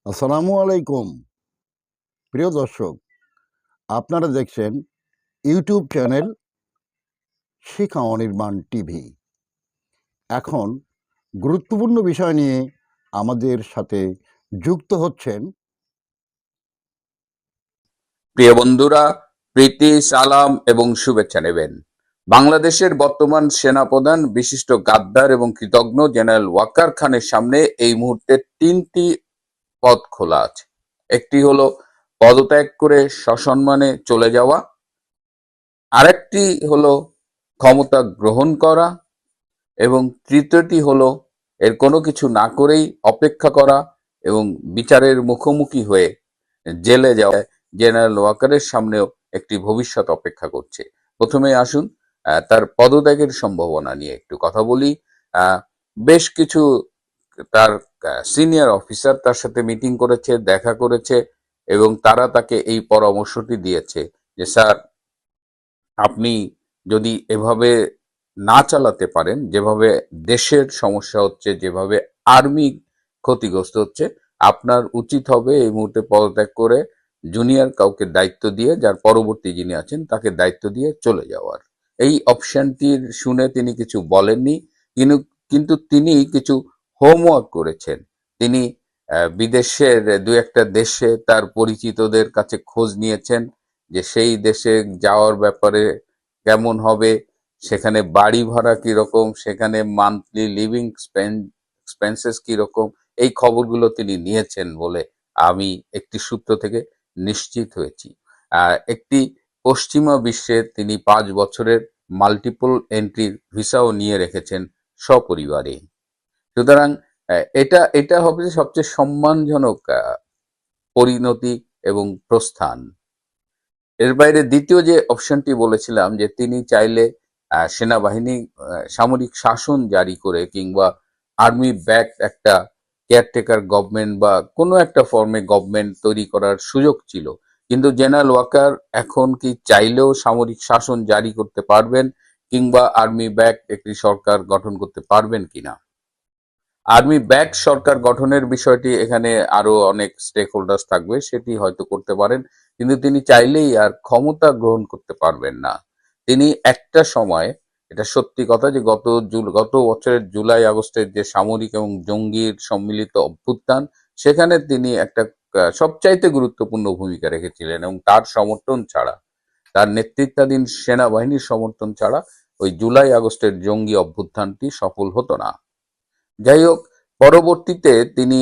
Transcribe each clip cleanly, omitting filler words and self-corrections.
আসসালামু আলাইকুম প্রিয় দর্শক, আপনারা দেখছেন ইউটিউব চ্যানেল শিখা অনির্বাণ টিভি। এখন গুরুত্বপূর্ণ বিষয় নিয়ে আমাদের সাথে যুক্ত হচ্ছেন প্রিয় বন্ধুরা, প্রীতি, সালাম এবং শুভেচ্ছা নেবেন। বাংলাদেশের বর্তমান সেনাপ্রধান বিশিষ্ট গাদ্দার এবং কৃতজ্ঞ জেনারেল ওয়াকার খানের সামনে এই মুহূর্তে তিনটি পথ খোলা আছে। একটি হলো পদত্যাগ করে সসম্মানে চলে যাওয়া, আরেকটি হলো ক্ষমতা গ্রহণ করা, এবং তৃতীয়টি হলো এর কোনো কিছু না করেই অপেক্ষা করা এবং বিচারের মুখোমুখি হয়ে জেলে যাওয়া। জেনারেল ওয়াকারের সামনেও একটি ভবিষ্যৎ অপেক্ষা করছে। প্রথমে আসুন তার পদত্যাগের সম্ভাবনা নিয়ে একটু কথা বলি। বেশ কিছু তার সিনিয়র অফিসার তার সাথে মিটিং করেছে, দেখা করেছে, এবং তারা তাকে এই পরামর্শটি দিয়েছে যে স্যার, আপনি যদি এভাবে না চালাতে পারেন, যেভাবে দেশের সমস্যা হচ্ছে, যেভাবে আর্মি ক্ষতিগ্রস্ত হচ্ছে, আপনার উচিত হবে এই মুহূর্তে পদত্যাগ করে জুনিয়র কাউকে দায়িত্ব দিয়ে, যার পরবর্তী যিনি আছেন তাকে দায়িত্ব দিয়ে চলে যাওয়ার। এই অপশনটির শুনে তিনি কিছু বলেননি, কিন্তু কিন্তু তিনি কিছু হোমওয়ার্ক করেছেন। তিনি বিদেশের দু একটা দেশে তার পরিচিতদের কাছে খোঁজ নিয়েছেন যে সেই দেশে যাওয়ার ব্যাপারে কেমন হবে, সেখানে বাড়ি ভাড়া কিরকম, সেখানে মান্থলি লিভিং এক্সপেন্সেস কিরকম, এই খবরগুলো তিনি নিয়েছেন বলে আমি একটি সূত্র থেকে নিশ্চিত হয়েছি। একটি পশ্চিমা বিশ্বে তিনি 5 বছরের মাল্টিপল এন্ট্রির ভিসাও নিয়ে রেখেছেন সপরিবারে। সুতরাং এটা এটা হবে সবচেয়ে সম্মানজনক পরিণতি এবং প্রস্থান। এর বাইরে দ্বিতীয় যে অপশনটি বলেছিলাম, যে তিনি চাইলে সেনাবাহিনী সামরিক শাসন জারি করে কিংবা আর্মি ব্যাক একটা কেয়ারটেকার গভর্নমেন্ট বা কোনো একটা ফর্মে গভর্নমেন্ট তৈরি করার সুযোগ ছিল। কিন্তু জেনারেল ওয়াকার এখন কি চাইলেও সামরিক শাসন জারি করতে পারবেন কিংবা আর্মি ব্যাক একটি সরকার গঠন করতে পারবেন কিনা? আর্মি ব্যাক সরকার গঠনের বিষয়টি এখানে আরো অনেক স্টেক হোল্ডার্স থাকবে, সেটি হয়তো করতে পারেন, কিন্তু তিনি চাইলেই আর ক্ষমতা গ্রহণ করতে পারবেন না। তিনি একটা সময়, এটা সত্যি কথা, যে গত বছরের জুলাই আগস্টের যে সামরিক এবং জঙ্গির সম্মিলিত অভ্যুত্থান, সেখানে তিনি একটা সবচাইতে গুরুত্বপূর্ণ ভূমিকা রেখেছিলেন, এবং তার সমর্থন ছাড়া, তার নেতৃত্বাধীন সেনাবাহিনীর সমর্থন ছাড়া ওই জুলাই আগস্টের জঙ্গি অভ্যুত্থানটি সফল হতো না। যাই হোক, পরবর্তীতে তিনি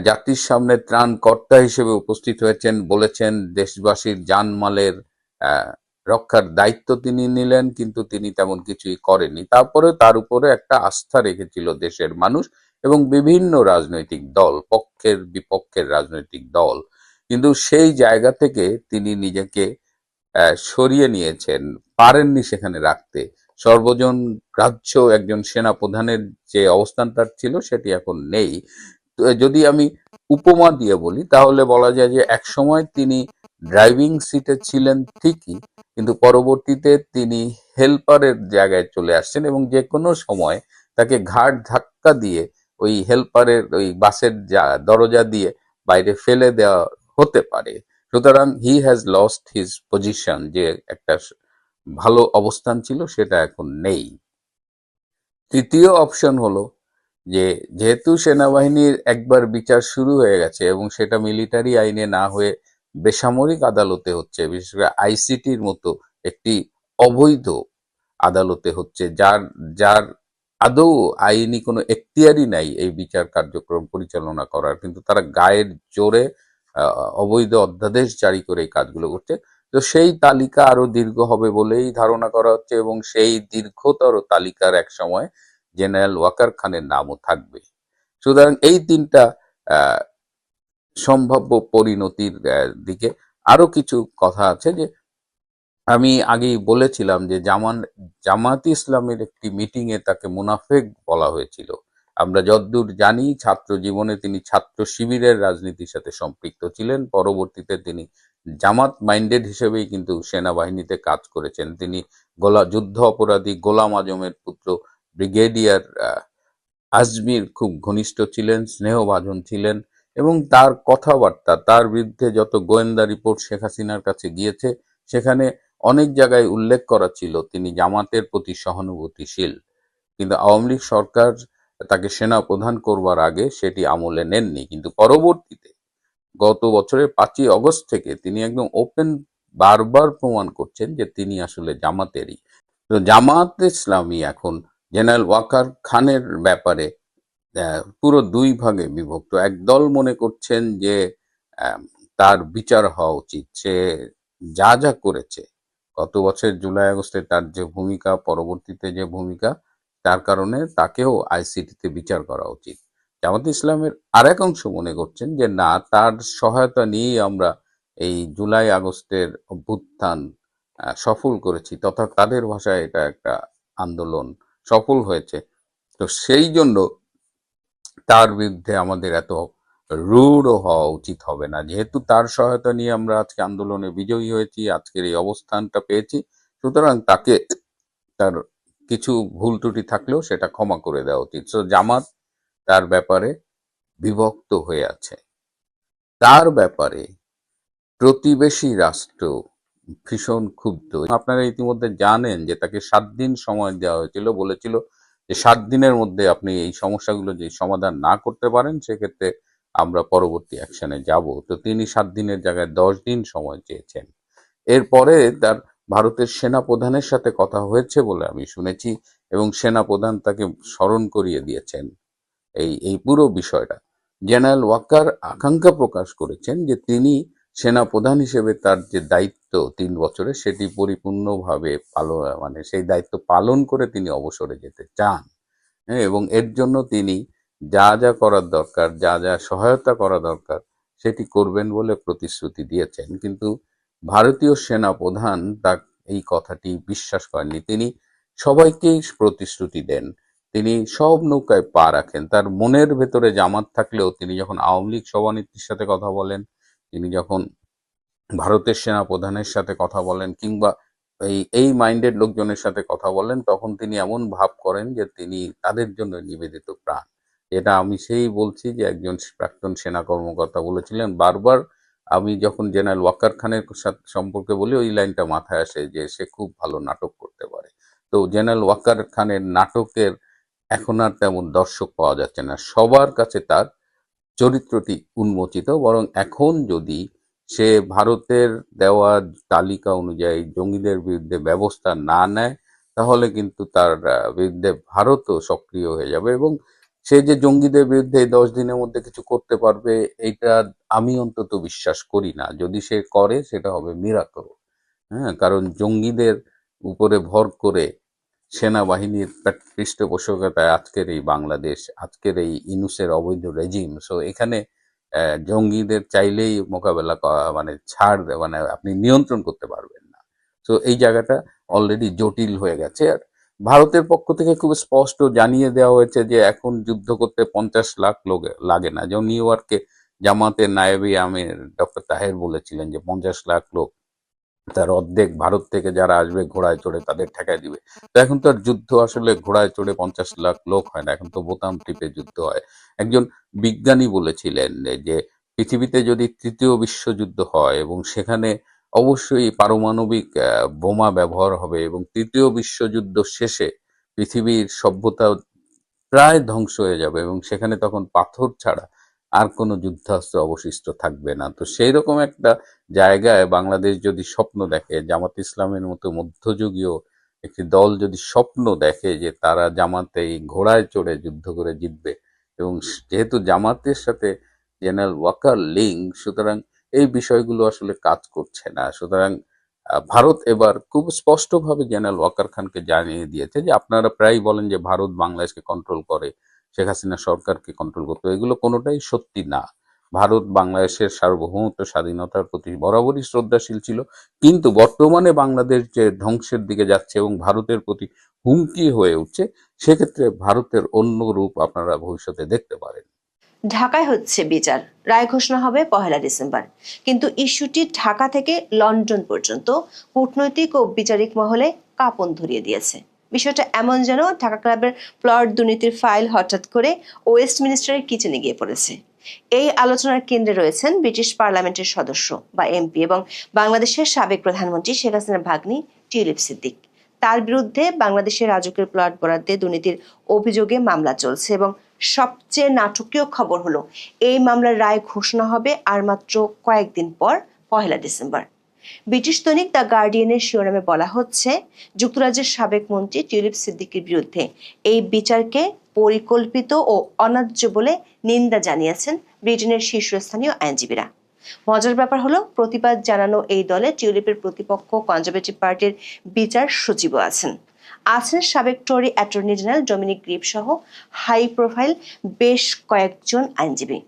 জাতির সামনে ত্রাণকর্তা হিসেবে উপস্থিত হয়েছেন, বলেছেন দেশবাসীর জানমালের আহ, রক্ষার দায়িত্ব তিনি নিলেন, কিন্তু তিনি তেমন কিছুই করেননি। তারপরে তার উপরে একটা আস্থা রেখেছিল দেশের মানুষ এবং বিভিন্ন রাজনৈতিক দল, পক্ষের বিপক্ষের রাজনৈতিক দল। কিন্তু সেই জায়গা থেকে তিনি নিজেকে সরিয়ে নিয়েছেন, পারেননি সেখানে রাখতে। সর্বজন গ্রাহ্য একজন সেনা প্রধানের যে অবস্থান তার ছিল, সেটি এখন নেই। তো যদি আমি উপমা দিয়ে বলি, তাহলে বলা যায় যে একসময় তিনি ড্রাইভিং সিটে ছিলেন ঠিকই, কিন্তু পরবর্তীতে তিনি হেল্পারের জায়গায় চলে আসছেন, এবং যে কোনো সময় তাকে ঘাড় ধাক্কা দিয়ে ওই হেল্পারের ওই বাসের দরজা দিয়ে বাইরে ফেলে দেওয়া হতে পারে। সুতরাং he has lost his position, যে একটা ভালো অবস্থান ছিল সেটা এখন নেই। তৃতীয় অপশন হলো যে যেহেতু সেনাবাহিনীর একবার বিচার শুরু হয়ে গেছে এবং সেটা মিলিটারি আইনে না হয়ে বেসামরিক আদালতে হচ্ছে, বিশেষ করে আইসিটির মতো একটি অবৈধ আদালতে হচ্ছে, যার যার আদৌ আইনি কোনো এখতিয়ারই নাই এই বিচার কার্যক্রম পরিচালনা করার, কিন্তু তারা গায়ের জোরে অবৈধ অধ্যাদেশ জারি করে এই কাজগুলো করছে। তো সেই তালিকা আরো দীর্ঘ হবে বলেই ধারণা করা হচ্ছে, এবং সেই দীর্ঘতর তালিকার এক সময় জেনারেল ওয়াকার খানের নামও থাকবে। সুতরাং এই তিনটা আহ, সম্ভাব্য পরিণতির দিকে আরো কিছু কথা আছে। যে আমি আগেই বলেছিলাম যে জামাত ইসলামের একটি মিটিং এ তাকে মুনাফেক বলা হয়েছিল। আমরা যতদূর জানি, ছাত্র জীবনে তিনি ছাত্র শিবিরের রাজনীতির সাথে সম্পৃক্ত ছিলেন। পরবর্তীতে তিনি জামাত মাইন্ডেড হিসেবেই কিন্তু সেনাবাহিনীতে কাজ করেছেন। তিনি যুদ্ধ অপরাধী গোলাম আজমের পুত্র ব্রিগেডিয়ার আজমির খুব ঘনিষ্ঠ ছিলেন, স্নেহভাজন ছিলেন, এবং তার কথাবার্তা, তার বিরুদ্ধে যত গোয়েন্দা রিপোর্ট শেখ হাসিনার কাছে গিয়েছে, সেখানে অনেক জায়গায় উল্লেখ করা ছিল তিনি জামাতের প্রতি সহানুভূতিশীল। কিন্তু আওয়ামী লীগ সরকার তাকে সেনা প্রধান করবার আগে সেটি আমলে নেননি, কিন্তু পরবর্তীতে গত বছরের 5ই অগস্ট থেকে তিনি একদম ওপেন বারবার প্রমাণ করছেন যে তিনি আসলে জামাতেরই। তো জামাত ইসলামী এখন জেনারেল ওয়াকার খানের ব্যাপারে পুরো দুই ভাগে বিভক্ত। একদল মনে করছেন যে আম, তার বিচার হওয়া উচিত, সে যা যা করেছে গত বছর জুলাই আগস্টে তার যে ভূমিকা, পরবর্তীতে যে ভূমিকা, তার কারণে তাকেও আইসিটিতে বিচার করা উচিত। জামাত ইসলামের আর এক অংশ মনে করছেন যে না, তার সহায়তা নিয়েই আমরা এই জুলাই আগস্টের অভ্যুত্থান সফল করেছি, তথা তাদের ভাষায় এটা একটা আন্দোলন সফল হয়েছে। তো সেই জন্য তার বিরুদ্ধে আমাদের এত রূঢ় হওয়া উচিত হবে না। যেহেতু তার সহায়তা নিয়ে আমরা আজকে আন্দোলনে বিজয়ী হয়েছি, আজকের এই অবস্থানটা পেয়েছি, সুতরাং তাকে তার কিছু ভুল ত্রুটি থাকলেও সেটা ক্ষমা করে দেওয়া উচিত। সো জামাত তার ব্যাপারে বিভক্ত হয়ে আছে। তার ব্যাপারে প্রতিবেশী রাষ্ট্র ভীষণ ক্ষুব্ধ। আপনারা ইতিমধ্যে জানেন যে তাকে 7 দিন সময় দেওয়া হয়েছিল, বলেছিল যে 7 দিনের মধ্যে আপনি এই সমস্যাগুলো যে সমাধান না করতে পারেন সেক্ষেত্রে আমরা পরবর্তী অ্যাকশনে যাব। তো তিনি 7 দিনের জায়গায় 10 দিন সময় চেয়েছেন। এরপরে তার ভারতের সেনা প্রধানের সাথে কথা হয়েছে বলে আমি শুনেছি, এবং সেনা প্রধান তাকে স্মরণ করিয়ে দিয়েছেন এই এই পুরো বিষয়টা। জেনারেল ওয়াকার আকাঙ্ক্ষা প্রকাশ করেছেন যে তিনি সেনা প্রধান হিসেবে তার যে দায়িত্ব 3 বছরে সেটি পরিপূর্ণভাবে মানে সেই দায়িত্ব পালন করে তিনি অবসরে যেতে চান। হ্যাঁ, এবং এর জন্য তিনি যা যা করার দরকার, যা যা সহায়তা করা দরকার সেটি করবেন বলে প্রতিশ্রুতি দিয়েছেন। কিন্তু ভারতীয় সেনা প্রধান তা এই কথাটি বিশ্বাস করেননি। তিনি সবাইকেই প্রতিশ্রুতি দেন, তিনি সব নৌকায় পা রাখেন। তার মনের ভেতরে জামাত থাকলেও তিনি যখন আওয়ামী লীগ সভানেত্রীর সাথে কথা বলেন, তিনি যখন ভারতের সেনা প্রধানের সাথে কথা বলেন, কিংবা এই মাইন্ডেড লোকজনের সাথে কথা বলেন, তখন তিনি এমন ভাব করেন যে তিনি তাদের জন্য নিবেদিত প্রাণ। এটা আমি সেই বলছি যে একজন প্রাক্তন সেনা কর্মকর্তা বলেছিলেন বারবার। আমি যখন জেনারেল ওয়াকার খানের সাথে সম্পর্কে বলি, ওই লাইনটা মাথায় আসে যে সে খুব ভালো নাটক করতে পারে। তো জেনারেল ওয়াকার খানের নাটকের এখন আর তেমন দর্শক পাওয়া যাচ্ছে না, সবার কাছে তার চরিত্রটি উন্মোচিত। বরং এখন যদি সে ভারতের দেওয়া তালিকা অনুযায়ী জঙ্গিদের বিরুদ্ধে ব্যবস্থা না নেয়, তাহলে কিন্তু তার বিরুদ্ধে ভারতও সক্রিয় হয়ে যাবে, এবং সে যে জঙ্গিদের বিরুদ্ধে এই 10 দিনের মধ্যে কিছু করতে পারবে, এটা আমি অন্তত বিশ্বাস করি না। যদি সে করে সেটা হবে মিরাকল। হ্যাঁ, কারণ জঙ্গিদের উপরে ভর করে সেনাবাহিনীর পৃষ্ঠপোষকতায় আজকের এই বাংলাদেশ, আজকের এই ইনুসের অবৈধ রেজিম। সো এখানে জঙ্গিদের চাইলেই মোকাবেলা করা মানে মানে আপনি নিয়ন্ত্রণ করতে পারবেন না। তো এই জায়গাটা অলরেডি জটিল হয়ে গেছে। আর ভারতের পক্ষ থেকে খুব স্পষ্ট জানিয়ে দেওয়া হয়েছে যে এখন যুদ্ধ করতে 50 লাখ লোক লাগে না। যেমন নিউ ইয়র্কে জামাতের নায়েবে আমির ডক্টর তাহের বলেছিলেন যে 50 লাখ লোক, তার অর্ধেক ভারত থেকে যারা আসবে ঘোড়ায় চড়ে তাদের ঠেকায় দিবে। তো এখন তো আর যুদ্ধ আসলে ঘোড়ায় চড়ে 50 লাখ লোক হয় না, এখন তো বোতাম টিপে যুদ্ধ হয়। একজন বিজ্ঞানী বলেছিলেন যে পৃথিবীতে যদি তৃতীয় বিশ্বযুদ্ধ হয় এবং সেখানে অবশ্যই পারমাণবিক বোমা ব্যবহার হবে, এবং তৃতীয় বিশ্বযুদ্ধ শেষে পৃথিবীর সভ্যতা প্রায় ধ্বংস হয়ে যাবে, এবং সেখানে তখন পাথর ছাড়া আর কোনো যুদ্ধাস্ত্র অবশিষ্ট থাকবে না। তো সেই রকম একটা জায়গায় বাংলাদেশ যদি স্বপ্ন দেখে, জামাত ইসলামের মতো মধ্যযুগীয় একটি দল যদি স্বপ্ন দেখে যে তারা জামাতে এই ঘোড়ায় চড়ে যুদ্ধ করে জিতবে, এবং যেহেতু জামাতের সাথে জেনারেল ওয়াকার লিঙ্ক, সুতরাং এই বিষয়গুলো আসলে কাজ করছে না। সুতরাং ভারত এবার খুব স্পষ্টভাবে জেনারেল ওয়াকার খানকে জানিয়ে দিয়েছে যে আপনারা প্রায় বলেন যে ভারত বাংলাদেশকে কন্ট্রোল করে, শেখ হাসিনা সরকারকে কন্ট্রোল করতে, এগুলো কোনোটাই সত্যি না। ভারত বাংলাদেশের সার্বভৌমত্ব স্বাধীনতার প্রতি বরাবরই শ্রদ্ধাশীল ছিল, কিন্তু বর্তমানে বাংলাদেশ যে ধ্বংসের দিকে যাচ্ছে এবং ভারতের প্রতি হুমকি হয়ে উঠছে, সেক্ষেত্রে ভারতের অন্য রূপ আপনারা ভবিষ্যতে দেখতে পারেন। ঢাকায় হচ্ছে বিচার, রায় ঘোষণা হবে 1 ডিসেম্বর। কিন্তু ইস্যুটি ঢাকা থেকে লন্ডন পর্যন্ত কূটনৈতিক ও বিচারিক মহলে কাঁপন ধরিয়ে দিয়েছে। বিষয়টা এমন যেন ঢাকা ক্লাবের প্লট দুর্নীতির ফাইল হঠাৎ করে ওয়েস্টমিনিস্টারের কিচেনে গিয়ে পড়েছে। এই আলোচনার কেন্দ্রে রয়েছেন ব্রিটিশ পার্লামেন্টের সদস্য বা এমপি এবং বাংলাদেশের সাবেক প্রধানমন্ত্রী শেখ হাসিনার ভাগ্নি টিউলিপ সিদ্দিক। তার বিরুদ্ধে বাংলাদেশের রাজুকের প্লট বরাদ্দে দুর্নীতির অভিযোগে মামলা চলছে এবং সবচেয়ে নাটকীয় খবর হলো এই মামলার রায় ঘোষণা হবে আর মাত্র কয়েকদিন পর 1 ডিসেম্বর। ব্রিটিশ দৈনিক দ্য গার্ডিয়ানের শিরোনামে বলা হচ্ছে, যুক্তরাজ্যের সাবেক মন্ত্রী টিউলিপ সিদ্দিকের বিরুদ্ধে এই বিচারকে পরিকল্পিত ও অন্যায্য বলে নিন্দা জানিয়েছেন ব্রিটেনের শীর্ষস্থানীয় আইনজীবীরা। মজার ব্যাপার হলো, প্রতিবাদ জানানো এই দলে টিউলিপের প্রতিপক্ষ কনজারভেটিভ পার্টির বিচার সচিবও আছেন সাবেক টরি অ্যাটর্নি জেনারেল ডমিনিক গ্রিপ সহ হাই প্রোফাইল বেশ কয়েকজন আইনজীবী।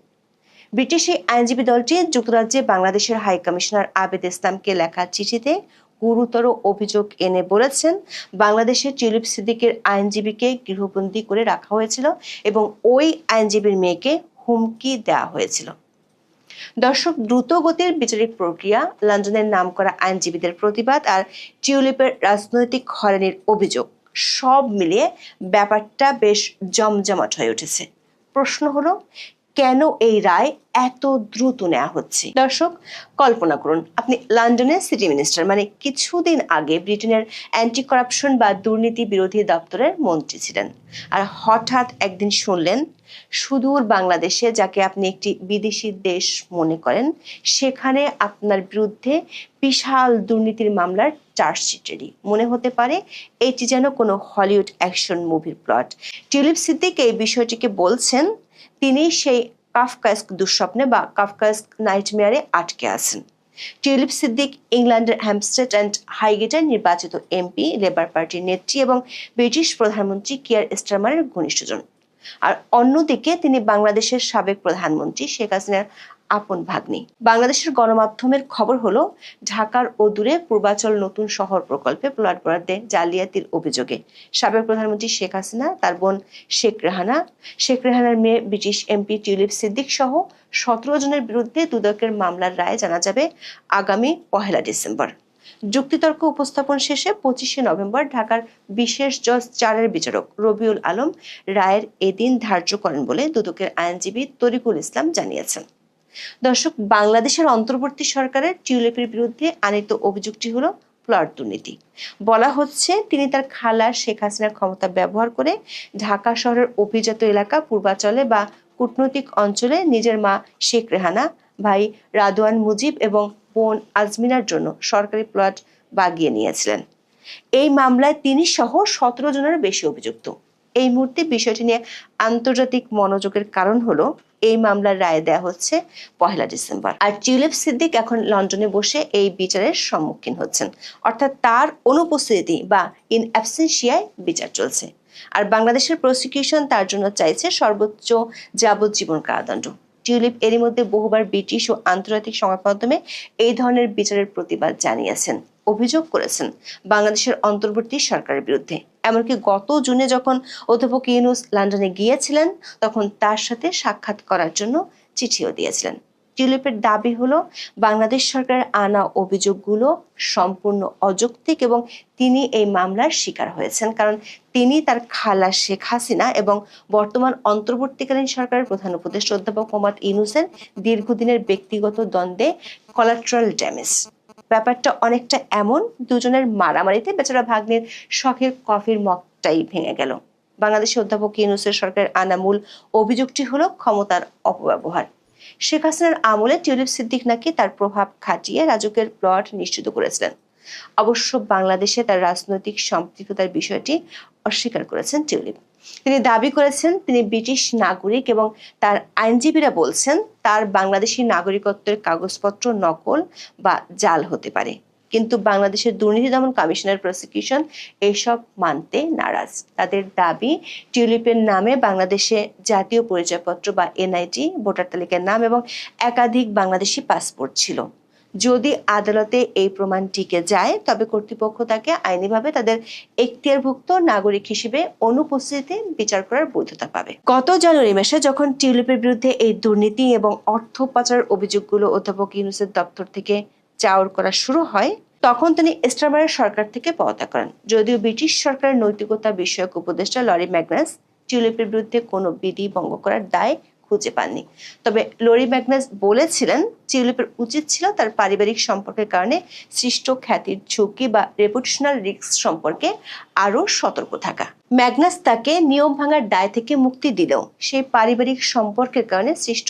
ব্রিটিশ এই আইনজীবী দলটি যুক্তরাজ্যে বাংলাদেশের হাই কমিশনার আবেদ ইসলামকে লেখা চিঠিতে গুরুতর অভিযোগ এনে বলেছেন, বাংলাদেশের টিউলিপ সিদ্দিকের আইনজীবীকে গৃহবন্দী করে রাখা হয়েছিল এবং ওই আইনজীবীর মেয়েকে হুমকি দেওয়া হয়েছিল। দর্শক, দ্রুত গতির বিচারিক প্রক্রিয়া, লন্ডনের নামকরা আইনজীবীদের প্রতিবাদ আর টিউলিপের রাজনৈতিক হয়রানির অভিযোগ সব মিলিয়ে ব্যাপারটা বেশ জমজমাট হয়ে উঠেছে। প্রশ্ন হলো, কেন এই রায় এত দ্রুত নেওয়া হচ্ছে? দর্শক, কল্পনা করুন আপনি লন্ডনের সিটি মিনিস্টার, মানে কিছুদিন আগে ব্রিটেনের অ্যান্টি করাপশন বা দুর্নীতি বিরোধী দপ্তরের মন্ত্রী ছিলেন, আর হঠাৎ একদিন শুনলেন সুদূর বাংলাদেশে, যাকে আপনি একটি বিদেশি দেশ মনে করেন, সেখানে আপনার বিরুদ্ধে বিশাল দুর্নীতির মামলার চার্জশিট রেডি। মনে হতে পারে এটি যেন কোনো হলিউড অ্যাকশন মুভির প্লট। টিউলিপ সিদ্দিক এই বিষয়টিকে বলছেন তিনি সেই কাফকাস্ক দুঃস্বপ্নে বা কাফকাস্ক নাইটমেয়ারে আটকে আছেন। টিউলিপ সিদ্দিক ইংল্যান্ডের হ্যাম্পস্টেড অ্যান্ড হাইগেটের নির্বাচিত এমপি, লেবার পার্টির নেত্রী এবং ব্রিটিশ প্রধানমন্ত্রী কিয়ার স্টারমারের ঘনিষ্ঠজন। আর অন্যদিকে তিনি বাংলাদেশের সাবেক প্রধানমন্ত্রী শেখ হাসিনার আপন ভাগ্নি। বাংলাদেশের গণমাধ্যমের খবর হলো, ঢাকার অদূরে পূর্বাচল নতুন শহর প্রকল্পে প্লট বরাদ্দে জালিয়াতির অভিযোগে সাবেক প্রধানমন্ত্রী শেখ হাসিনা, তার বোন শেখ রেহানার মেয়ে ব্রিটিশ এমপি টিউলিপ সিদ্দিক সহ 17 জনের বিরুদ্ধে দুদকের মামলার রায় জানা যাবে আগামী 1 ডিসেম্বর। যুক্তিতর্ক উপস্থাপন শেষে 25 নভেম্বর ঢাকার বিশেষ জজ 4-এর বিচারক রবিউল আলম রায়ের এদিন ধার্য করেন বলে দুদকের আইনজীবী তরিকুল ইসলাম জানিয়েছেন। দর্শক, বাংলাদেশের অন্তর্বর্তী সরকারের টিউলিপের বিরুদ্ধে আনীত অভিযোগটি হলো প্লট দুর্নীতি। বলা হচ্ছে, তিনি তার খালা শেখ হাসিনার ক্ষমতা ব্যবহার করে ঢাকা শহরের অভিজাত এলাকা পূর্বাচলে বা কূটনৈতিক অঞ্চলে নিজের মা শেখ রেহানা, ভাই রাদওয়ান মুজিব এবং বোন আজমিনার জন্য সরকারি প্লট বাগিয়ে নিয়েছিলেন। এই মামলায় তিনি সহ 17 জনের বেশি অভিযুক্ত। এই মুহূর্তে বিষয়টি নিয়ে আন্তর্জাতিক মনোযোগের কারণ হলো, এই মামলার রায় দেয়া হচ্ছে 1 ডিসেম্বর, আর টিউলিপ সিদ্দিক এখন লন্ডনে বসে এই বিচারের সম্মুখীন হচ্ছেন, অর্থাৎ তার অনুপস্থিতি বা ইন অ্যাবসেন্সিয়ায় বিচার চলছে। আর বাংলাদেশের প্রসিকিউশন তার জন্য চাইছে সর্বোচ্চ যাবজ্জীবন কারাদণ্ড। টিউলিপ এরই মধ্যে বহুবার ব্রিটিশ ও আন্তর্জাতিক সংবাদ মাধ্যমে এই ধরনের বিচারের প্রতিবাদ জানিয়েছেন, অভিযোগ করেছেন বাংলাদেশের অন্তর্বর্তী সরকারের বিরুদ্ধে। এমনকি গত জুনে যখন অধ্যাপক ইউনূস লন্ডনে গিয়েছিলেন, তখন তার সাথে সাক্ষাৎ করার জন্য চিঠিও দিয়েছিলেন। টিউলিপের দাবি হলো, বাংলাদেশ সরকারের আনা অভিযোগগুলো সম্পূর্ণ অযৌক্তিক এবং তিনি এই মামলার শিকার হয়েছেন কারণ তিনি তার খালা শেখ হাসিনা এবং বর্তমান অন্তর্বর্তীকালীন সরকারের প্রধান উপদেষ্টা অধ্যাপক মোহাম্মদ ইউনূসের দীর্ঘদিনের ব্যক্তিগত দ্বন্দ্বে কোলাটেরাল ড্যামেজ। ব্যাপারটা অনেকটা এমন, দুজনের মারামারিতে বেচারা ভাগ্নের শখের কফির মগটাই ভেঙে গেল। বাংলাদেশের অধ্যাপক ইউনূসের সরকারের আনা মূল অভিযোগটি হলো ক্ষমতার অপব্যবহার। শেখ হাসিনার আমলে টিউলিপ সিদ্দিক নাকি তার প্রভাব খাটিয়ে রাজুকের প্লট নিশ্চিত করেছিলেন। অবশ্য বাংলাদেশে তার রাজনৈতিক সম্পৃক্ততার বিষয়টি অস্বীকার করেছেন টিউলিপ। তিনি দাবি করেছেন তিনি ব্রিটিশ নাগরিক এবং তার আইনজীবীরা বলছেন তার বাংলাদেশি নাগরিকত্বের কাগজপত্র নকল বা জাল হতে পারে। কিন্তু বাংলাদেশের দুর্নীতি দমন কমিশনের প্রসিকিউশন এসব মানতে নারাজ। তাদের দাবি, টিউলিপের নামে বাংলাদেশে জাতীয় পরিচয়পত্র বা এনআইডি, ভোটার তালিকার নাম এবং একাধিক বাংলাদেশি পাসপোর্ট ছিল। যদি আদালতে এই প্রমাণ টিকে যায়, তবে কর্তৃপক্ষ তাকে আইনিভাবে তাদের এখতিয়ারভুক্ত নাগরিক হিসেবে অনুপস্থিতিতে বিচার করার বৈধতা পাবে। গত জানুয়ারি মাসে যখন টিউলিপের বিরুদ্ধে এই দুর্নীতি এবং অর্থ পাচারের অভিযোগগুলো অধ্যাপক ইউনূসের দপ্তর থেকে চাউর করা শুরু হয়, তখন তিনি স্টারমারের সরকার থেকে পদত্যাগ করেন। যদিও ব্রিটিশ সরকারের নৈতিকতা বিষয়ক উপদেষ্টা লরি ম্যাগনাস টিউলিপের বিরুদ্ধে কোনো বিধি ভঙ্গ করার দায় খুঁজে পাননি। তবে লরি ম্যাগনাস বলেছিলেন টিউলিপের উচিত ছিল তার পারিবারিক সম্পর্কের কারণে সৃষ্ট খ্যাতির ঝুঁকি বা রেপুটেশনাল রিস্ক সম্পর্কে আরো সতর্ক থাকা। ম্যাগনাস তাকে নিয়ম ভাঙার দায় থেকে মুক্তি দিলেও সেই পারিবারিক সম্পর্কের কারণে সৃষ্ট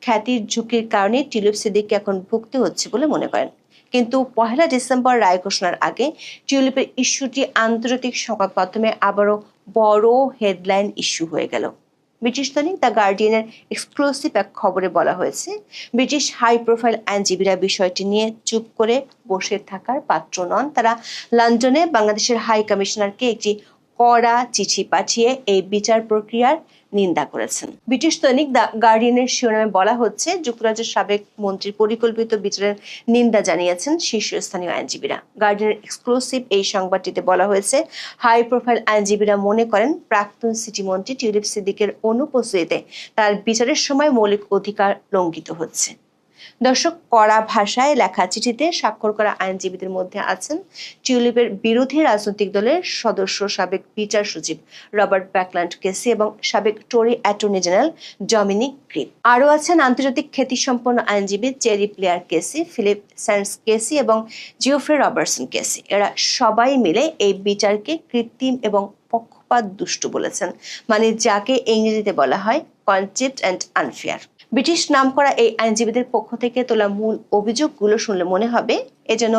খ্যাতির ঝুঁকির কারণে টিউলিপ সিদ্দিককে এখন ভুগতে হচ্ছে বলে মনে করেন। কিন্তু 1 ডিসেম্বর রায় ঘোষণার আগে টিউলিপের ইস্যুটি আন্তর্জাতিক সংবাদ মাধ্যমে আবারও বড় হেডলাইন ইস্যু হয়ে গেল। ব্রিটিশ দৈনিক দ্য গার্ডিয়ানের এক্সক্লুসিভ এক খবরে বলা হয়েছে, ব্রিটিশ হাই প্রোফাইল আইনজীবীরা বিষয়টি নিয়ে চুপ করে বসে থাকার পাত্র নন। তারা লন্ডনে বাংলাদেশের হাই কমিশনারকে একটি কড়া চিঠি পাঠিয়ে এই বিচার প্রক্রিয়ার নিন্দা করেছেন। ব্রিটিশ দৈনিক দ্য গার্ডিয়ানের শিরোনামে বলা হচ্ছে, যুক্তরাজ্যের সাবেক মন্ত্রীর পরিকল্পিত বিচারের নিন্দা জানিয়েছেন শীর্ষস্থানীয় আইনজীবীরা। গার্ডিয়ানের এক্সক্লুসিভ এই সংবাদটিতে বলা হয়েছে, হাই প্রোফাইল আইনজীবীরা মনে করেন প্রাক্তন সিটি মন্ত্রী টিউলিপ সিদ্দিকের অনুপস্থিতিতে তার বিচারের সময় মৌলিক অধিকার লঙ্ঘিত হচ্ছে। দর্শক, কড়া ভাষায় লেখা চিঠিতে স্বাক্ষর করা আইনজীবীদের মধ্যে আছেন টিউলিপের বিরোধী রাজনৈতিক দলের সদস্য সাবেক বিচার সচিব রবার্ট ব্যাকল্যান্ড কেসি এবং সাবেক টরি অ্যাটর্নি জেনারেল ডমিনিক গ্রিপ। আরও আছেন আন্তর্জাতিক খ্যাতিসম্পন্ন আইনজীবী চেরি প্লেয়ার কেসি, ফিলিপ স্যান্ডস কেসি এবং জিওফ্রে রবার্টসন কেসি। এরা সবাই মিলে এই বিচারকে কৃত্রিম এবং পক্ষপাত দুষ্ট বলেছেন, মানে যাকে ইংরেজিতে বলা হয় কনটেম্প্ট অ্যান্ড আনফেয়ার। ব্রিটিশ নামকরা এই আইনজীবীদের পক্ষ থেকে তোলা মূল অভিযোগগুলো শুনলে মনে হবে এ যেন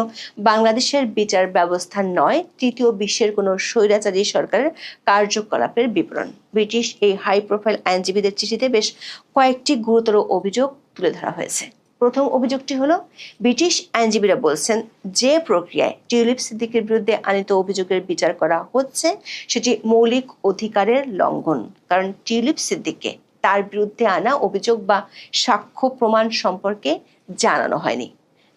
বাংলাদেশের বিচার ব্যবস্থা নয়, তৃতীয় বিশ্বের কোনো স্বৈরাচারী সরকারের কার্যকলাপের বিবরণ। ব্রিটিশ এই হাই প্রোফাইল আইনজীবীদের চিঠিতে বেশ কয়েকটি গুরুতর অভিযোগ তুলে ধরা হয়েছে। প্রথম অভিযোগটি হলো, ব্রিটিশ আইনজীবীরা বলছেন যে প্রক্রিয়ায় টিউলিপ সিদ্দিকের বিরুদ্ধে আনিত অভিযোগের বিচার করা হচ্ছে সেটি মৌলিক অধিকারের লঙ্ঘন, কারণ টিউলিপ সিদ্দিককে তার বিরুদ্ধে আনা অভিযোগ বা সাক্ষ্য প্রমাণ সম্পর্কে জানানো হয়নি।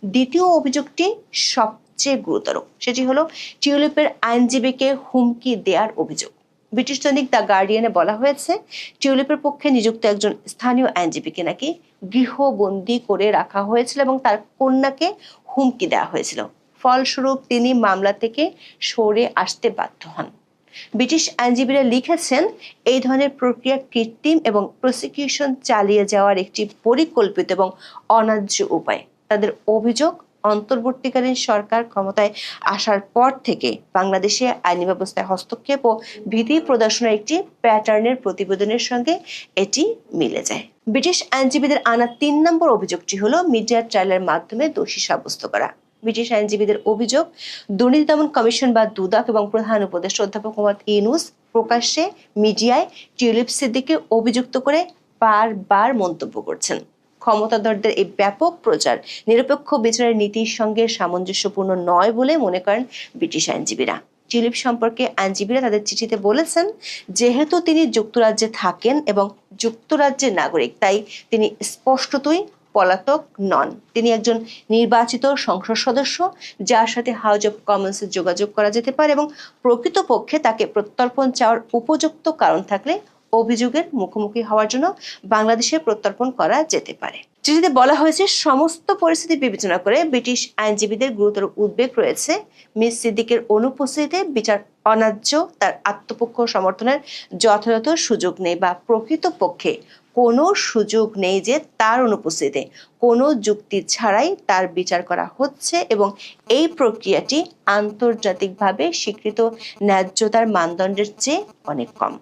দ্বিতীয় অভিযোগটি সবচেয়ে গুরুতর, সেটি হলো টিউলিপের আইনজীবীকে হুমকি দেওয়ার অভিযোগ। ব্রিটিশ দৈনিক দ্য গার্ডিয়ানে বলা হয়েছে, টিউলিপের পক্ষে নিযুক্ত একজন স্থানীয় আইনজীবীকে নাকি গৃহবন্দী করে রাখা হয়েছিল এবং তার কন্যাকে হুমকি দেওয়া হয়েছিল। ফলস্বরূপ তিনি মামলা থেকে সরে আসতে বাধ্য হন। ব্রিটিশ আইনজীবীরা লিখেছেন, এই ধরনের প্রক্রিয়া কৃত্রিম এবং প্রসিকিউশন চালিয়ে যাওয়ার একটি পরিকল্পিত এবং অন্যায্য উপায়। তাদের অভিযোগ, অন্তর্বর্তীকালীন সরকার ক্ষমতায় আসার পর থেকে বাংলাদেশে আইনি ব্যবস্থায় হস্তক্ষেপ ও ভীতি প্রদর্শনের একটি প্যাটার্নের প্রতিবেদনের সঙ্গে এটি মিলে যায়। ব্রিটিশ আইনজীবীদের আনা 3 নম্বর অভিযোগটি হলো মিডিয়া ট্রায়ালের মাধ্যমে দোষী সাব্যস্ত করা। ব্রিটিশ আইনজীবীদের অভিযোগ, দুর্নীতি দমন কমিশন বা দুদক এবং প্রধান উপদেষ্টা অধ্যাপক মোহাম্মদ ইউনূস প্রকাশ্যে মিডিয়ায় টিউলিপ সিদ্দিককে অভিযুক্ত করে বারবার মন্তব্য করছেন। ক্ষমতাধরদের এই ব্যাপক প্রচার নিরপেক্ষ বিচারের নীতির সঙ্গে সামঞ্জস্যপূর্ণ নয় বলে মনে করেন ব্রিটিশ আইনজীবীরা। টিউলিপ সম্পর্কে আইনজীবীরা তাদের চিঠিতে বলেছেন, যেহেতু তিনি যুক্তরাজ্যে থাকেন এবং যুক্তরাজ্যের নাগরিক, তাই তিনি স্পষ্টতই পলাতক নন। তিনি একজন নির্বাচিত সংসদ সদস্য, যার সাথে হাউস অব কমন্সে যোগাযোগ করা যেতে পারে এবং প্রকৃতপক্ষে তাকে প্রত্যর্পণ চাওয়ার উপযুক্ত কারণ থাকলে অভিযোগের মুখোমুখি হওয়ার জন্য বাংলাদেশে প্রত্যর্পণ করা যেতে পারে। চিঠিতে বলা হয়েছে, সমস্ত পরিস্থিতি বিবেচনা করে ব্রিটিশ আইনজীবীদের গুরুতর উদ্বেগ রয়েছে মিস সিদ্দিকের অনুপস্থিতিতে বিচার অন্যায্য, তার আত্মপক্ষ সমর্থনের যথাযথ সুযোগ নেই বা প্রকৃতপক্ষে কোনো সুযোগ নেই যে তার অনুপস্থিতিতে কোনো যুক্তি ছাড়াই তার বিচার করা হচ্ছে এবং এই প্রক্রিয়াটি আন্তর্জাতিকভাবে স্বীকৃত ন্যায্যতার মানদণ্ডের চেয়ে অনেক কম।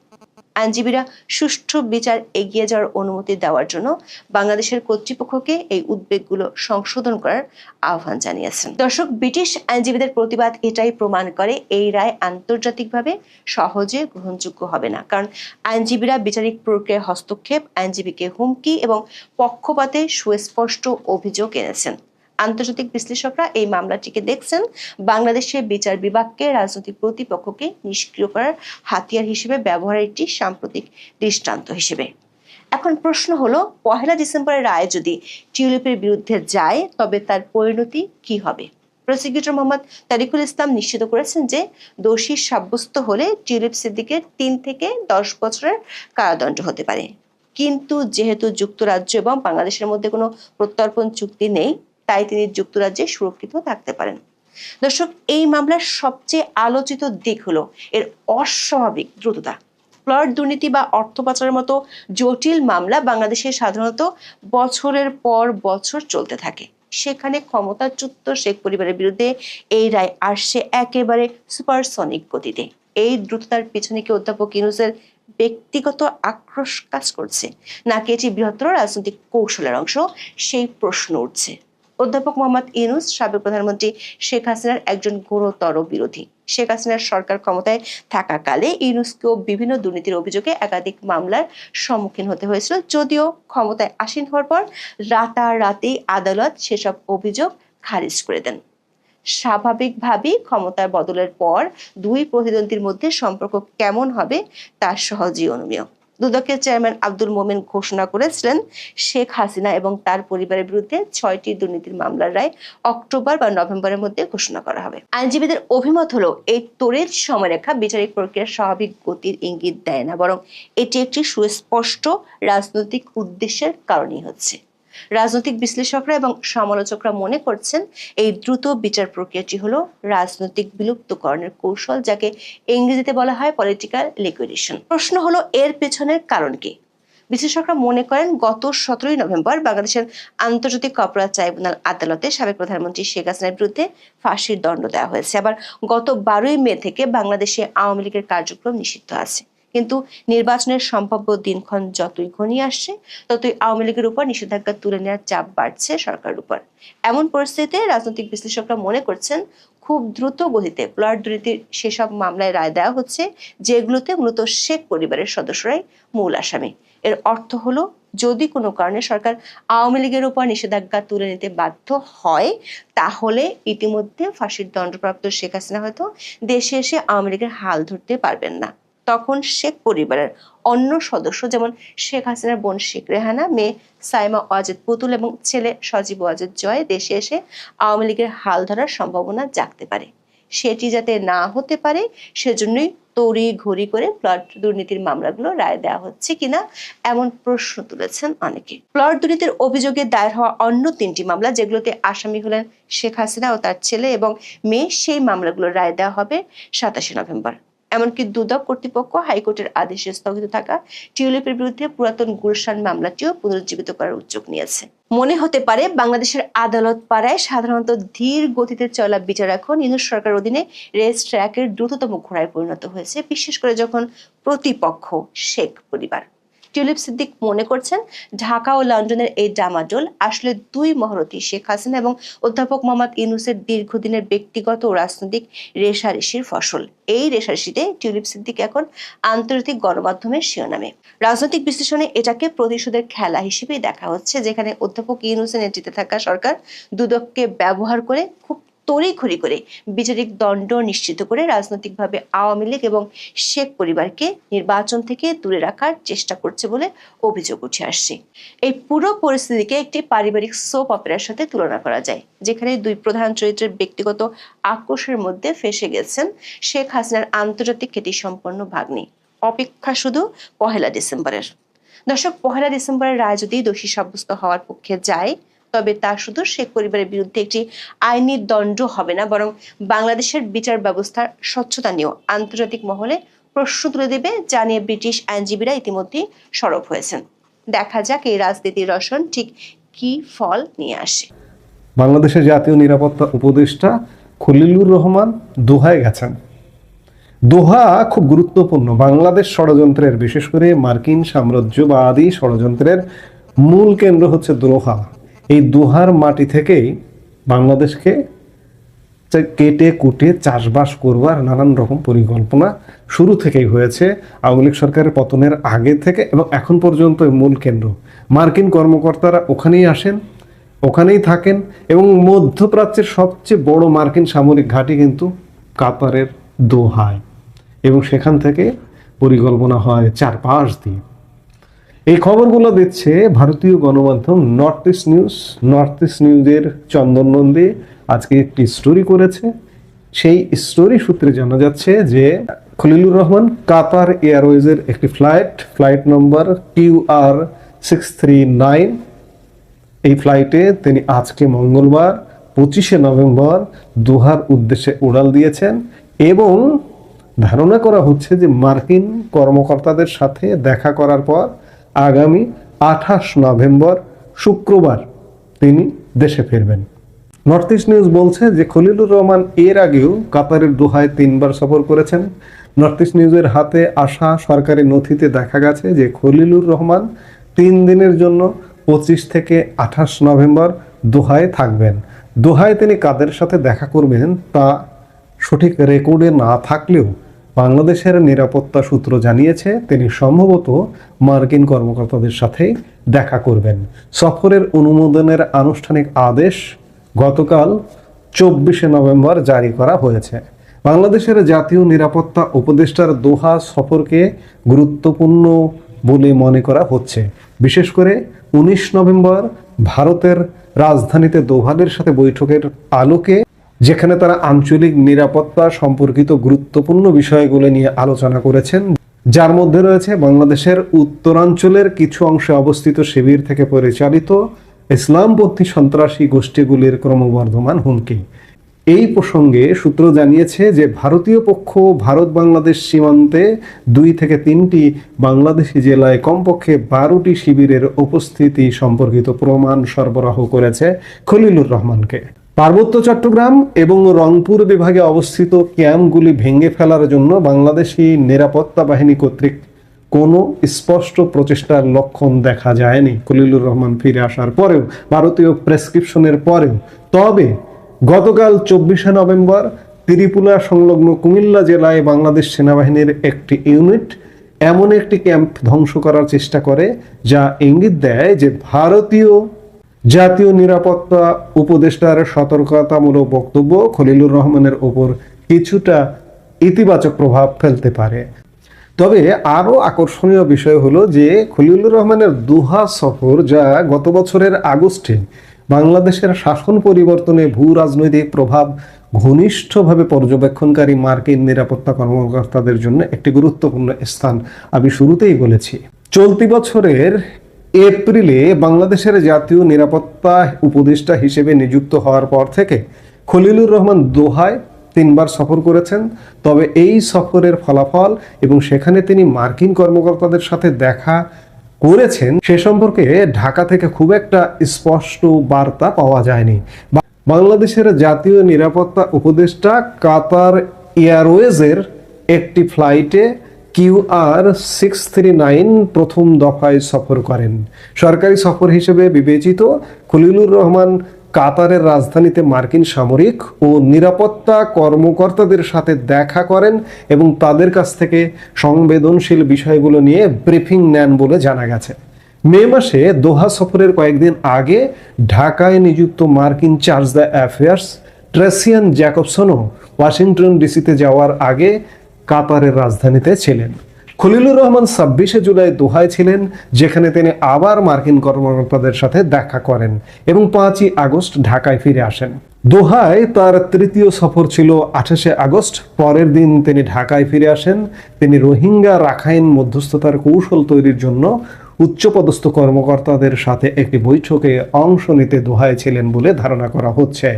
আইনজীবীরা সুষ্ঠু বিচার এগিয়ে যাওয়ার অনুমতি দেওয়ার জন্য বাংলাদেশের কর্তৃপক্ষকে এই উদ্বেগগুলো সংশোধন করার আহ্বান জানিয়েছেন। দর্শক, ব্রিটিশ আইনজীবীদের প্রতিবাদ এটাই প্রমাণ করে এই রায় আন্তর্জাতিকভাবে সহজে গ্রহণযোগ্য হবে না, কারণ আইনজীবীরা বিচারিক প্রক্রিয়ায় হস্তক্ষেপ, আইনজীবীকে হুমকি এবং পক্ষপাতে সুস্পষ্ট অভিযোগ এনেছেন। আন্তর্জাতিক বিশ্লেষকরা এই মামলাটিকে দেখছেন বাংলাদেশের বিচার বিভাগকে রাজনৈতিক প্রতিপক্ষকে নিষ্ক্রিয় করার হাতিয়ার হিসেবে ব্যবহারের একটি সাম্প্রতিক দৃষ্টান্ত হিসেবে। এখন প্রশ্ন হলো, 1 ডিসেম্বরের রায় যদি টিউলিপের বিরুদ্ধে যায় তবে তার পরিণতি কি হবে? প্রসিকিউটর মোহাম্মদ তারিকুল ইসলাম নিশ্চিত করেছেন যে দোষী সাব্যস্ত হলে টিউলিপ সিদ্দিকের 3 থেকে 10 বছরের কারাদণ্ড হতে পারে। কিন্তু যেহেতু যুক্তরাজ্য এবং বাংলাদেশের মধ্যে কোনো প্রত্যর্পণ চুক্তি নেই, তাই তিনি যুক্তরাজ্যে সুরক্ষিত থাকতে পারেন। দর্শক, এই মামলার সবচেয়ে আলোচিত দিক হলো এর অস্বাভাবিক দ্রুততা। প্লট দুর্নীতি বা অর্থ পাচারের মতো জটিল মামলা বাংলাদেশে সাধারণত বছরের পর বছর চলতে থাকে। সেখানে ক্ষমতাচ্যুত শেখ পরিবারের বিরুদ্ধে এই রায় আসছে একেবারে সুপারসনিক গতিতে। এই দ্রুততার পিছনে কি অধ্যাপক ইউনূসের ব্যক্তিগত আক্রোশ কাজ করছে, নাকি এটি বৃহত্তর রাজনৈতিক কৌশলের অংশ, সেই প্রশ্ন উঠছে। অধ্যাপক মোহাম্মদ ইউনূস সাবেক প্রধানমন্ত্রী শেখ হাসিনার একজন ঘোরতর বিরোধী। শেখ হাসিনার সরকার ক্ষমতায় থাকাকালে ইউনূসকেও বিভিন্ন দুর্নীতির অভিযোগে একাধিক মামলার সম্মুখীন হতে হয়েছিল, যদিও ক্ষমতায় আসীন হওয়ার পর রাতারাতি আদালত সেসব অভিযোগ খারিজ করে দেন। স্বাভাবিকভাবেই ক্ষমতার বদলের পর দুই প্রতিদ্বন্দ্বীর মধ্যে সম্পর্ক কেমন হবে তা সহজেই অনুমেয়। দুদকের চেয়ারম্যান আব্দুল মোমেন ঘোষণা করেছিলেন শেখ হাসিনা এবং তার পরিবারের বিরুদ্ধে 6টি দুর্নীতির মামলার রায় অক্টোবর বা নভেম্বরের মধ্যে ঘোষণা করা হবে। আইনজীবীদের অভিমত হলো এই তড়িৎ সময়রেখা বিচারিক প্রক্রিয়ার স্বাভাবিক গতির ইঙ্গিত দেয় না, বরং এটি একটি সুস্পষ্ট রাজনৈতিক উদ্দেশ্যের কারণেই হচ্ছে। রাজনৈতিক বিশ্লেষকরা এবং সমালোচকরা মনে করছেন এই দ্রুত বিচার প্রক্রিয়াটি হলো রাজনৈতিক বিলুপ্তকরণের কৌশল, যাকে ইংরেজিতে বলা হয় পলিটিক্যাল লিকুইডেশন। প্রশ্ন হলো এর পেছনের কারণ কি? বিশ্লেষকরা মনে করেন গত 17ই নভেম্বর বাংলাদেশের আন্তর্জাতিক অপরাধ ট্রাইব্যুনাল আদালতে সাবেক প্রধানমন্ত্রী শেখ হাসিনার বিরুদ্ধে ফাঁসির দণ্ড দেওয়া হয়েছে। আবার গত 12ই মে থেকে বাংলাদেশে আওয়ামী লীগের কার্যক্রম নিষিদ্ধ আছে। কিন্তু নির্বাচনের সম্ভাব্য দিনক্ষণ যতই ঘনিয়ে আসছে, ততই আওয়ামী লীগের উপর নিষেধাজ্ঞা তুলে নেওয়ার চাপ বাড়ছে সরকারের উপর। এমন পরিস্থিতিতে রাজনৈতিক বিশ্লেষকরা মনে করছেন খুব দ্রুত গতিতে প্লট দুর্নীতির সেসব মামলায় রায় দেওয়া হচ্ছে, যেগুলোতে মূলত শেখ পরিবারের সদস্যরাই মূল আসামি। এর অর্থ হলো যদি কোনো কারণে সরকার আওয়ামী লীগের উপর নিষেধাজ্ঞা তুলে নিতে বাধ্য হয়, তাহলে ইতিমধ্যে ফাঁসির দণ্ডপ্রাপ্ত শেখ হাসিনা হয়তো দেশে এসে আওয়ামী লীগের হাল ধরতে পারবেন না। তখন শেখ পরিবারের অন্য সদস্য, যেমন শেখ হাসিনার বোন শেখ রেহানা, মেয়ে সাইমা ওয়াজেদ পুতুল এবং ছেলে সজীব ওয়াজেদ জয় দেশে এসে আওয়ামী লীগের হাল ধরার সম্ভাবনা জাগতে পারে। সেটি যাতে না হতে পারে সেজন্যই তড়ি ঘড়ি করে প্লট দুর্নীতির মামলাগুলো রায় দেওয়া হচ্ছে কিনা এমন প্রশ্ন তুলেছেন অনেকে। প্লট দুর্নীতির অভিযোগে দায়ের হওয়া অন্য 3টি মামলা, যেগুলোতে আসামি হলেন শেখ হাসিনা ও তার ছেলে এবং মেয়ে, সেই মামলাগুলোর রায় দেওয়া হবে 27 নভেম্বর। এমনকি দুদক কর্তৃপক্ষ হাইকোর্টের আদেশে স্থগিত থাকা টিউলিপের বিরুদ্ধে পুরাতন গুলশান মামলাটিও পুনরুজ্জীবিত করার উদ্যোগ নিয়েছে। মনে হতে পারে বাংলাদেশের আদালত পাড়ায় সাধারণত ধীর গতিতে চলা বিচার এখন ইউনূস সরকার অধীনে রেস ট্র্যাকের দ্রুততম ঘোড়ায় পরিণত হয়েছে, বিশেষ করে যখন প্রতিপক্ষ শেখ পরিবার। টিউলিপ সিদ্দিক মনে করছেন ঢাকা ও লন্ডনের এই ডামাডোল আসলে দুই মহারথী শেখ হাসিনা এবং অধ্যাপক মোহাম্মদ ইউনূসের দীর্ঘদিনের ব্যক্তিগত ও রাজনৈতিক রেষারেষির ফসল। এই রেষারেষিতে টিউলিপ সিদ্দিক এখন আন্তর্জাতিক গণমাধ্যমের শিরোনামে। রাজনৈতিক বিশ্লেষণে এটাকে প্রতিশোধের খেলা হিসেবেই দেখা হচ্ছে, যেখানে অধ্যাপক ইউনূসের নেতৃত্বে থাকা সরকার দুদককে ব্যবহার করে খুব তড়িঘড়ি করে বিচারিক দণ্ড নিশ্চিত করে রাজনৈতিকভাবে আওয়ামী লীগ এবং শেখ পরিবারকে নির্বাচন থেকে দূরে রাখার চেষ্টা করছে বলে অভিযোগ উঠে আসছে। এই পুরো পরিস্থিতিকে একটি পারিবারিক সোপ অপেরার সাথে তুলনা করা যায়, যেখানে দুই প্রধান চরিত্রের ব্যক্তিগত আক্রোশের মধ্যে ফেঁসে গেছেন শেখ হাসিনার আন্তর্জাতিক খ্যাতিসম্পন্ন ভাগ্নি। অপেক্ষা শুধু 1 ডিসেম্বরের। দর্শক, 1 ডিসেম্বরের রায় যদি দোষী সাব্যস্ত হওয়ার পক্ষে যায়, তবে তা শুধু শেখ পরিবারের বিরুদ্ধে একটি আইনি দণ্ড হবে না, বরং বাংলাদেশের বিচার ব্যবস্থার স্বচ্ছতা নিয়েও আন্তর্জাতিক মহলে প্রশ্ন তুলে দেবে, যা নিয়ে ব্রিটিশ আইনজীবীরা ইতিমধ্যেই সরব হয়েছেন। দেখা যাক এই রাজনীতির রসন ঠিক কি ফল নিয়ে আসে। বাংলাদেশের জাতীয় নিরাপত্তা উপদেষ্টা খলিলুর রহমান দোহায় গেছেন। দোহা খুব গুরুত্বপূর্ণ। বাংলাদেশ ষড়যন্ত্রের, বিশেষ করে মার্কিন সাম্রাজ্যবাদী ষড়যন্ত্রের মূল কেন্দ্র হচ্ছে দোহা। এই দোহার মাটি থেকেই বাংলাদেশকে কেটে কুটে চাষবাস করবার নানান রকম পরিকল্পনা শুরু থেকেই হয়েছে, আওয়ামী লীগ সরকারের পতনের আগে থেকে এবং এখন পর্যন্ত মূল কেন্দ্র। মার্কিন কর্মকর্তারা ওখানেই আসেন, ওখানেই থাকেন এবং মধ্যপ্রাচ্যের সবচেয়ে বড় মার্কিন সামরিক ঘাঁটি কিন্তু কাতারের দোহায়, এবং সেখান থেকে পরিকল্পনা হয় চারপাশ দিয়ে। এই খবরগুলো দিচ্ছে ভারতীয় গণমাধ্যম north east news. North east নিউজের চন্দন নন্দী আজকে একটি স্টোরি করেছে। সেই স্টোরি সূত্রে জানা যাচ্ছে যে খলিলুর রহমান কাতার এয়ারওয়েজের একটি ফ্লাইট নম্বর QR639, এই ফ্লাইটে তিনি আজকে মঙ্গলবার 25 নভেম্বর দোহার উদ্দেশ্যে উড়াল দিয়েছেন এবং ধারণা করা হচ্ছে যে মার্কিন কর্মকর্তাদের সাথে দেখা করার পর আগামী 28 নভেম্বর শুক্রবার তিনি দেশে ফিরবেন। নর্থ ইস্ট নিউজ বলছে যে খলিলুর রহমান এর আগেও কাতারের দোহায় 3বার সফর করেছেন। নর্থ ইস্ট নিউজের হাতে আসা সরকারি নথিতে দেখা গেছে যে খলিলুর রহমান 3 দিনের জন্য 25 থেকে 28 নভেম্বর দোহায় থাকবেন। দোহায় তিনি কাদের সাথে দেখা করবেন তা সঠিক রেকর্ডে না থাকলেও বাংলাদেশের নিরাপত্তা সূত্র জানিয়েছে তিনি সম্ভবত মার্কিন কর্মকর্তাদের সাথে দেখা করবেন। সফরের অনুমোদনের আনুষ্ঠানিক আদেশ গতকাল 24 নভেম্বর জারি করা হয়েছে। বাংলাদেশের জাতীয় নিরাপত্তা উপদেষ্টার দোহা সফরকে গুরুত্বপূর্ণ বলে মনে করা হচ্ছে, বিশেষ করে 19 নভেম্বর ভারতের রাজধানীতে দোভালের সাথে বৈঠকের আলোকে, যেখানে তারা আঞ্চলিক নিরাপত্তা সম্পর্কিত গুরুত্বপূর্ণ বিষয়গুলো নিয়ে আলোচনা করেছেন, যার মধ্যে রয়েছে বাংলাদেশের উত্তরাঞ্চলের কিছু অংশে অবস্থিত শিবির থেকে পরিচালিত ইসলামপন্থী সন্ত্রাসী গোষ্ঠীগুলির ক্রমবর্ধমান হুমকি। এই প্রসঙ্গে সূত্র জানিয়েছে যে ভারতীয় পক্ষ ভারত বাংলাদেশ সীমান্তে 2 থেকে 3টি বাংলাদেশি জেলায় কমপক্ষে 12টি শিবিরের উপস্থিতি সম্পর্কিত প্রমাণ সরবরাহ করেছে খলিলুর রহমানকে। পার্বত্য চট্টগ্রাম এবং রংপুর বিভাগে অবস্থিত ক্যাম্পগুলি ভেঙে ফেলার জন্য বাংলাদেশি নিরাপত্তা বাহিনী কর্তৃক কোনো স্পষ্ট প্রচেষ্টার লক্ষণ দেখা যায়নি খলিলুর রহমান ফিরে আসার পরেও, ভারতীয় প্রেসক্রিপশনের পরেও। তবে গতকাল 24 নভেম্বর ত্রিপুরা সংলগ্ন কুমিল্লা জেলায় বাংলাদেশ সেনাবাহিনীর একটি ইউনিট এমন একটি ক্যাম্প ধ্বংস করার চেষ্টা করে, যা ইঙ্গিত দেয় যে ভারতীয় জাতীয় নিরাপত্তা উপদেষ্টার সতর্কতামূলক বক্তব্য খলিলুর রহমানের ওপর কিছুটা ইতিবাচক প্রভাব ফেলতে পারে। তবে আরও আকর্ষণীয় বিষয় হলো যে খলিলুর রহমানের দোহা সফর, যা গত বছরের আগস্টে বাংলাদেশের শাসন পরিবর্তনে ভূ রাজনৈতিক প্রভাব ঘনিষ্ঠভাবে পর্যবেক্ষণকারী মার্কিন নিরাপত্তা কর্মকর্তাদের জন্য একটি গুরুত্বপূর্ণ স্থান। আমি শুরুতেই বলেছি, চলতি বছরের এপ্রিলে বাংলাদেশের জাতীয় নিরাপত্তা উপদেষ্টা হিসেবে নিযুক্ত হওয়ার পর থেকে খলিলুর রহমান দোহায় 3বার সফর করেছেন। তবে এই সফরের ফলাফল এবং সেখানে তিনি মার্কিন কর্মকর্তাদের সাথে দেখা করেছেন সে সম্পর্কে ঢাকা থেকে খুব একটা স্পষ্ট বার্তা পাওয়া যায়নি। বাংলাদেশের জাতীয় নিরাপত্তা উপদেষ্টা কাতার এয়ারওয়েজের একটি ফ্লাইটে QR639 প্রথম দফায় সফর করেন। সরকারি সফর হিসেবে বিবেচিত খলিলুর রহমান কাতারের রাজধানীতে মার্কিন সামরিক ও নিরাপত্তা কর্মকর্তাদের সাথে দেখা করেন এবং তাদের কাছ থেকে সংবেদনশীল বিষয়গুলো নিয়ে ব্রিফিং নেন বলে জানা গেছে। মে মাসে দোহা সফরের কয়েকদিন আগে ঢাকায় নিযুক্ত মার্কিন চার্জ দ্য অ্যাফেয়ার্স ট্রেসিয়ান জ্যাকবসনও ওয়াশিংটন ডিসিতে যাওয়ার আগে কাতারের রাজধানীতে ছিলেন। খলিলুর রহমান 26 জুলাই দোহায় ছিলেন, যেখানে তিনি আবার মার্কিন কর্মকর্তাদের সাথে দেখা করেন এবং 5 আগস্ট ঢাকায় ফিরে আসেন। দোহায় তার তৃতীয় সফর ছিল 28 আগস্ট। পরের দিন তিনি ঢাকায় ফিরে আসেন। তিনি রোহিঙ্গা রাখাইন মধ্যস্থতার কৌশল তৈরির জন্য উচ্চপদস্থ কর্মকর্তাদের সাথে একটি বৈঠকে অংশ নিতে দোহায় ছিলেন বলে ধারণা করা হচ্ছে।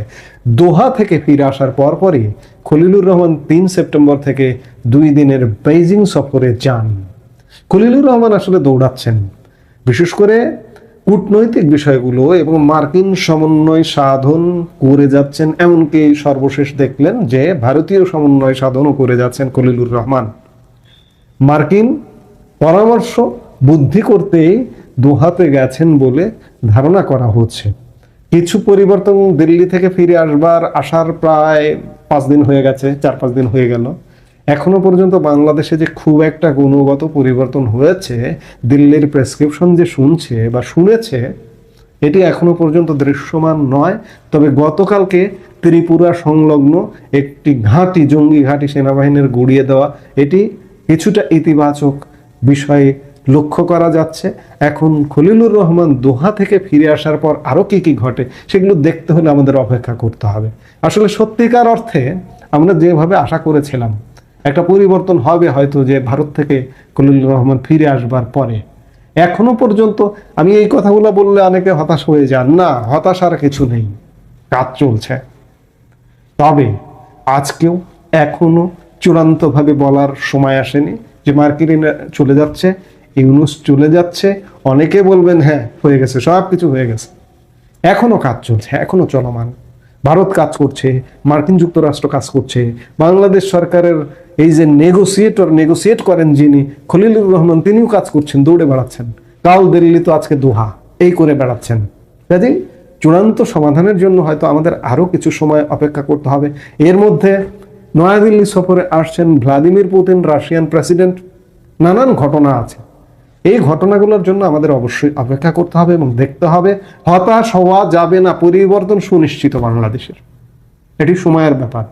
দোহা থেকে ফিরে আসার পরপরই খলিলুর রহমান 3 সেপ্টেম্বর থেকে 2 দিনের বেইজিং সফরে যান। খলিলুর রহমান আসলে দৌড়াচ্ছেন, বিশেষ করে কূটনৈতিক বিষয়গুলো এবং মার্কিন সমন্বয় সাধন করে যাচ্ছেন। এমনকি সর্বশেষ দেখলেন যে ভারতীয় সমন্বয় সাধনও করে যাচ্ছেন খলিলুর রহমান। মার্কিন পরামর্শ বুদ্ধি করতেই দোহাতে গেছেন বলে ধারণা করা হচ্ছে। কিছু পরিবর্তন দিল্লি থেকে ফিরে আসার প্রায় 5 দিন হয়ে গেছে, 4-5 দিন হয়ে গেল। এখনো পর্যন্ত বাংলাদেশে যে খুব একটা গুণগত পরিবর্তন হয়েছে, দিল্লির প্রেসক্রিপশন যে শুনছে বা শুনেছে, এটি এখনো পর্যন্ত দৃশ্যমান নয়। তবে গতকালকে ত্রিপুরা সংলগ্ন একটি ঘাঁটি, জঙ্গি ঘাঁটি সেনাবাহিনীর গুড়িয়ে দেওয়া, এটি কিছুটা ইতিবাচক বিষয়ে লক্ষ্য করা যাচ্ছে। এখন খলিলুর রহমান দোহা থেকে ফিরে আসার পর আরো কি কি ঘটে সেগুলো দেখতে হলে আমাদের অপেক্ষা করতে হবে। আসলে সত্যিকার অর্থে আমরা যেভাবে আশা করেছিলাম একটা পরিবর্তন হবে হয়তো, যে ভারত থেকে খলিলুর রহমান ফিরে আসবার পরে, এখনো পর্যন্ত আমি এই কথাগুলো বললে অনেকে হতাশ হয়ে যান। না, হতাশার কিছু নেই, কাজ চলছে। তবে আজকেও এখনো চূড়ান্তভাবে বলার সময় আসেনি যে মার্কিন চলে যাচ্ছে, ইউনূস চলে যাচ্ছে। অনেকে বলবেন হ্যাঁ হয়ে গেছে, সব কিছু হয়ে গেছে। এখনো কাজ চলছে, এখনো চলমান। ভারত কাজ করছে, মার্কিন যুক্তরাষ্ট্র কাজ করছে, বাংলাদেশ সরকারের এই যে নেগোসিয়েট করেন যিনি খলিলুর রহমান, তিনিও কাজ করছেন, দৌড়ে বেড়াচ্ছেন। কাল দিল্লি তো আজকে দোহা, এই করে বেড়াচ্ছেন। কাজে চূড়ান্ত সমাধানের জন্য হয়তো আমাদের আরো কিছু সময় অপেক্ষা করতে হবে। এর মধ্যে নয়াদিল্লি সফরে আসছেন ভ্লাদিমির পুতিন, রাশিয়ান প্রেসিডেন্ট। নানান ঘটনা আছে, এই ঘটনাগুলোর জন্য আমাদের অবশ্যই অপেক্ষা করতে হবে এবং দেখতে হবে। হতাশ হওয়া যাবে না, পরিবর্তন সুনিশ্চিত বাংলাদেশের, এটি সময়ের ব্যাপার।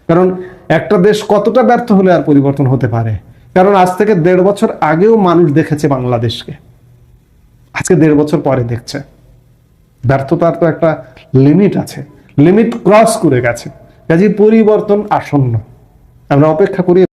কারণ একটা দেশ কতটা ব্যর্থ হলে আর পরিবর্তন হতে পারে? কারণ আজ থেকে 1.5 বছর আগেও মানুষ দেখেছে বাংলাদেশকে, আজকে 1.5 বছর পরে দেখছে। ব্যর্থতার তো একটা লিমিট আছে, লিমিট ক্রস করে গেছে। কাজে পরিবর্তন আসন্ন, আমরা অপেক্ষা করি।